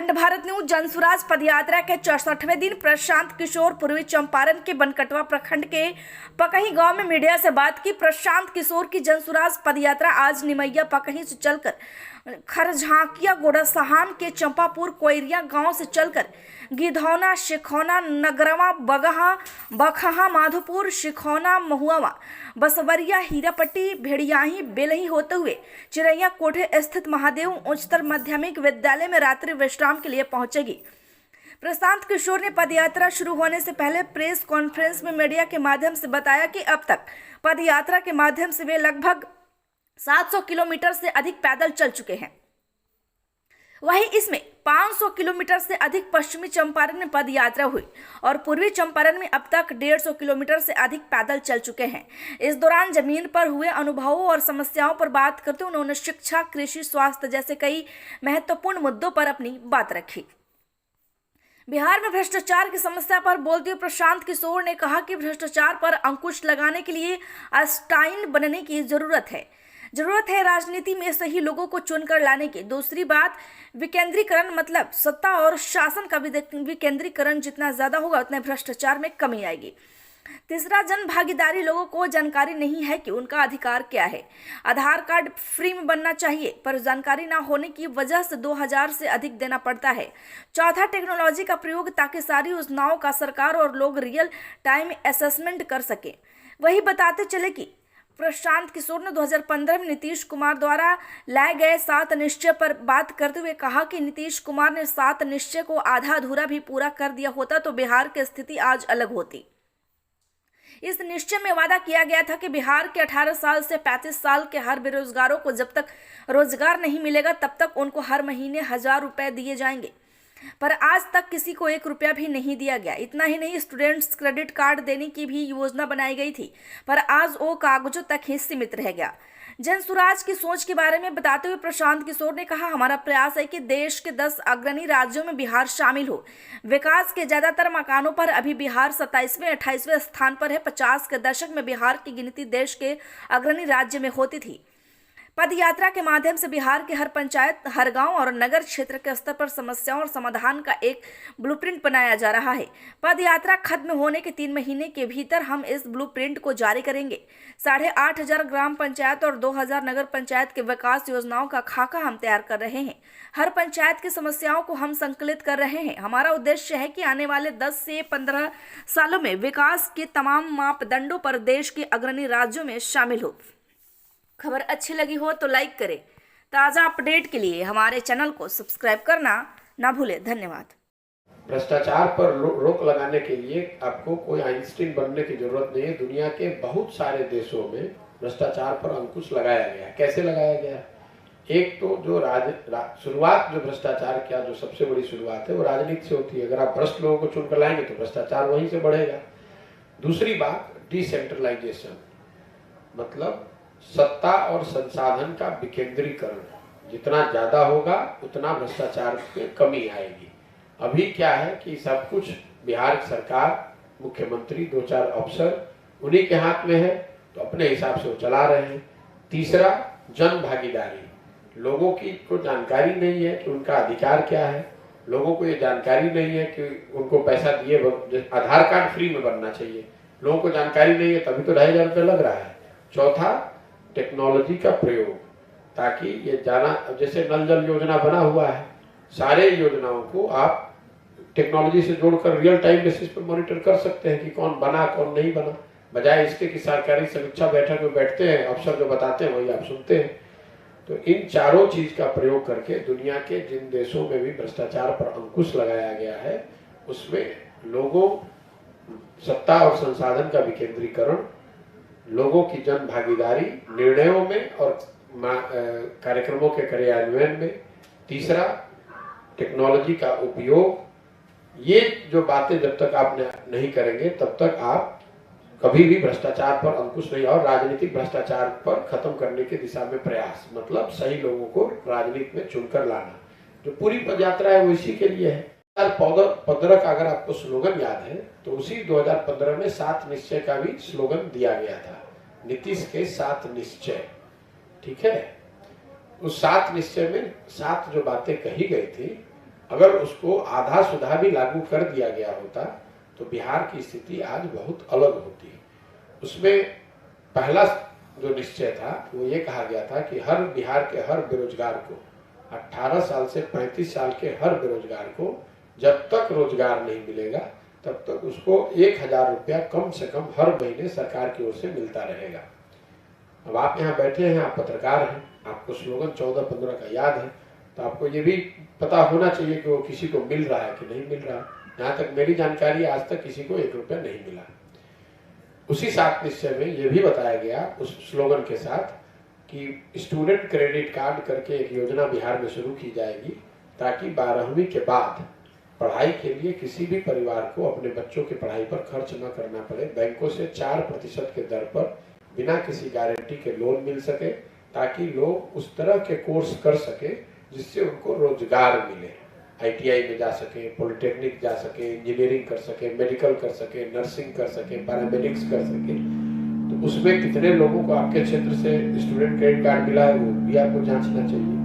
अखंड भारत न्यूज जनसुराज पदयात्रा के 64वें दिन प्रशांत किशोर पूर्वी चंपारण के बनकटवा प्रखंड के पकही गांव में मीडिया से बात की। प्रशांत किशोर की जनसुराज पदयात्रा आज निमैया पकही से चलकर खरझाकिया गोड़ासहान के चंपापुर कोयरिया गांव से चलकर गिधौना शिखौना नगरवा बगहा बखहा माधोपुर शिखौना महुआ बसवरिया हीरापट्टी भेड़ियाही बेलही होते हुए चिरैया कोठे स्थित महादेव उच्चतर माध्यमिक विद्यालय में रात्रि विश्राम के लिए पहुंचेगी। प्रशांत किशोर ने पदयात्रा शुरू होने से पहले प्रेस कॉन्फ्रेंस में मीडिया के माध्यम से बताया कि अब तक पदयात्रा के माध्यम से वे लगभग 700 किलोमीटर से अधिक पैदल चल चुके हैं। वहीं इसमें 500 किलोमीटर से अधिक पश्चिमी चंपारण में पद यात्रा हुई और पूर्वी चंपारण में अब तक 150 किलोमीटर से अधिक पैदल चल चुके हैं। इस दौरान जमीन पर हुए अनुभवों और समस्याओं पर बात करते हुए उन्होंने शिक्षा, कृषि, स्वास्थ्य जैसे कई महत्वपूर्ण मुद्दों पर अपनी बात रखी। बिहार में भ्रष्टाचार की समस्या पर बोलते हुए प्रशांत किशोर ने कहा कि भ्रष्टाचार पर अंकुश लगाने के लिए आइंस्टाइन बनने की जरूरत है राजनीति में सही लोगों को चुनकर लाने की। दूसरी बात विकेंद्रीकरण, मतलब सत्ता और शासन का विकेंद्रीकरण जितना ज्यादा होगा उतने भ्रष्टाचार में कमी आएगी। तीसरा, जन भागीदारी। लोगों को जानकारी नहीं है कि उनका अधिकार क्या है। आधार कार्ड फ्री में बनना चाहिए पर जानकारी ना होने की वजह से 2000 से अधिक देना पड़ता है। चौथा, टेक्नोलॉजी का प्रयोग ताकि सारी योजनाओं का सरकार और लोग रियल टाइम असेसमेंट कर सके। वही बताते चले कि प्रशांत किशोर ने 2015 में नीतीश कुमार द्वारा लाए गए 7 निश्चय पर बात करते हुए कहा कि नीतीश कुमार ने 7 निश्चय को आधा अधूरा भी पूरा कर दिया होता तो बिहार की स्थिति आज अलग होती। इस निश्चय में वादा किया गया था कि बिहार के 18 साल से 35 साल के हर बेरोजगारों को जब तक रोजगार नहीं मिलेगा तब तक उनको हर महीने 1000 रुपए दिए जाएंगे, पर आज तक किसी को 1 रुपया भी नहीं दिया गया। इतना ही नहीं, स्टूडेंट्स क्रेडिट कार्ड देने की भी योजना बनाई गई थी पर आज वो कागजों तक ही सीमित रह गया। जनसुराज की सोच के बारे में बताते हुए प्रशांत किशोर ने कहा, हमारा प्रयास है कि देश के 10 अग्रणी राज्यों में बिहार शामिल हो। विकास के ज्यादातर मकानों पर अभी बिहार 27वें 28वें स्थान पर है। 50 के दशक में बिहार की गिनती देश के अग्रणी राज्य में होती थी। पद यात्रा के माध्यम से बिहार के हर पंचायत, हर गांव और नगर क्षेत्र के स्तर पर समस्याओं और समाधान का एक ब्लूप्रिंट बनाया जा रहा है। पद यात्रा खत्म होने के 3 महीने के भीतर हम इस ब्लूप्रिंट को जारी करेंगे। 8500 ग्राम पंचायत और 2000 नगर पंचायत के विकास योजनाओं का खाका हम तैयार कर रहे हैं। हर पंचायत की समस्याओं को हम संकलित कर रहे हैं। हमारा उद्देश्य है कि आने वाले 10 से 15 सालों में विकास के तमाम मापदंडों पर देश के अग्रणी राज्यों में शामिल हो। खबर अच्छी लगी हो तो लाइक करें। ताज़ा अपडेट के लिए हमारे चैनल को सब्सक्राइब करना ना भूलें। धन्यवाद। भ्रष्टाचार पर रोक लगाने के लिए आपको कोई आइंस्टीन बनने की जरूरत नहीं है। दुनिया के बहुत सारे देशों में भ्रष्टाचार पर अंकुश लगाया गया। कैसे लगाया गया? एक तो जो शुरुआत जो भ्रष्टाचार क्या जो सबसे बड़ी शुरुआत है वो राजनीति से होती है। अगर आप भ्रष्ट लोगों को चुनकर लाएंगे तो भ्रष्टाचार वहीं से बढ़ेगा। दूसरी बात, डिसेंट्रलाइजेशन, मतलब सत्ता और संसाधन का विकेंद्रीकरण। जितना ज्यादा होगा उतना भ्रष्टाचार में कमी आएगी। अभी क्या है कि सब कुछ बिहार की सरकार, मुख्यमंत्री, 2-4 अफसर उन्हीं के हाथ में है तो अपने हिसाब से वो चला रहे हैं। तीसरा, जन भागीदारी। लोगों की को जानकारी नहीं है कि उनका अधिकार क्या है। लोगों को ये जानकारी नहीं है कि उनको पैसा दिए आधार कार्ड फ्री में बनना चाहिए। लोगों को जानकारी नहीं है तभी तो 2500 रुपये लग रहा है। चौथा, टेक्नोलॉजी का प्रयोग, ताकि ये जाना, जैसे नल जल योजना बना हुआ है, सारे योजनाओं को आप टेक्नोलॉजी से जोड़कर रियल टाइम बेसिस पर मॉनिटर कर सकते हैं कि कौन बना कौन नहीं बना, बजाय इसके कि सरकारी समीक्षा बैठक में बैठते हैं, अफसर जो बताते हैं वही आप सुनते हैं। तो इन चारों चीज का प्रयोग करके दुनिया के जिन देशों में भी भ्रष्टाचार पर अंकुश लगाया गया है उसमें लोगों, सत्ता और संसाधन का विकेंद्रीकरण, लोगों की जन भागीदारी निर्णयों में और कार्यक्रमों के कार्यान्वयन में, तीसरा टेक्नोलॉजी का उपयोग, ये जो बातें जब तक आप नहीं करेंगे तब तक आप कभी भी भ्रष्टाचार पर अंकुश नहीं। और राजनीतिक भ्रष्टाचार पर खत्म करने की दिशा में प्रयास, मतलब सही लोगों को राजनीति में चुनकर लाना। जो पूरी पदयात्रा है वो इसी के लिए है। 2015 का अगर आपको स्लोगन याद है तो उसी 2015 में 7 निश्चय का भी स्लोगन दिया गया था, नीतीश के 7 निश्चय। ठीक है, उस 7 निश्चय में 7 जो बातें कही गई थी अगर उसको आधा सुधा भी लागू कर दिया गया होता तो बिहार की स्थिति आज बहुत अलग होती। उसमें पहला जो निश्चय था वो ये कहा गया था कि हर बिहार के हर बेरोजगार को 18 साल से 35 साल के हर बेरोजगार को जब तक रोजगार नहीं मिलेगा तब तक उसको 1000 रुपया कम से कम हर महीने सरकार की ओर से मिलता रहेगा। अब आप यहाँ बैठे हैं, आप पत्रकार हैं, आपको स्लोगन 14-15 का याद है, तो आपको ये भी पता होना चाहिए कि वो किसी को मिल रहा है कि नहीं मिल रहा है। यहाँ तक मेरी जानकारी आज तक किसी को 1 रुपया नहीं मिला। उसी 7 निश्चय में ये भी बताया गया उस स्लोगन के साथ कि स्टूडेंट क्रेडिट कार्ड करके एक योजना बिहार में शुरू की जाएगी ताकि 12वीं के बाद पढ़ाई के लिए किसी भी परिवार को अपने बच्चों की पढ़ाई पर खर्च न करना पड़े। बैंकों से 4% के दर पर बिना किसी गारंटी के लोन मिल सके ताकि लोग उस तरह के कोर्स कर सके जिससे उनको रोजगार मिले। ITI में जा सके, पॉलिटेक्निक जा सके, इंजीनियरिंग कर सके, मेडिकल कर सके, नर्सिंग कर सके, पैरामेडिक्स कर सके। तो उसमें कितने लोगों को आपके क्षेत्र से स्टूडेंट क्रेडिट कार्ड मिला है वो भी आपको जांचना चाहिए।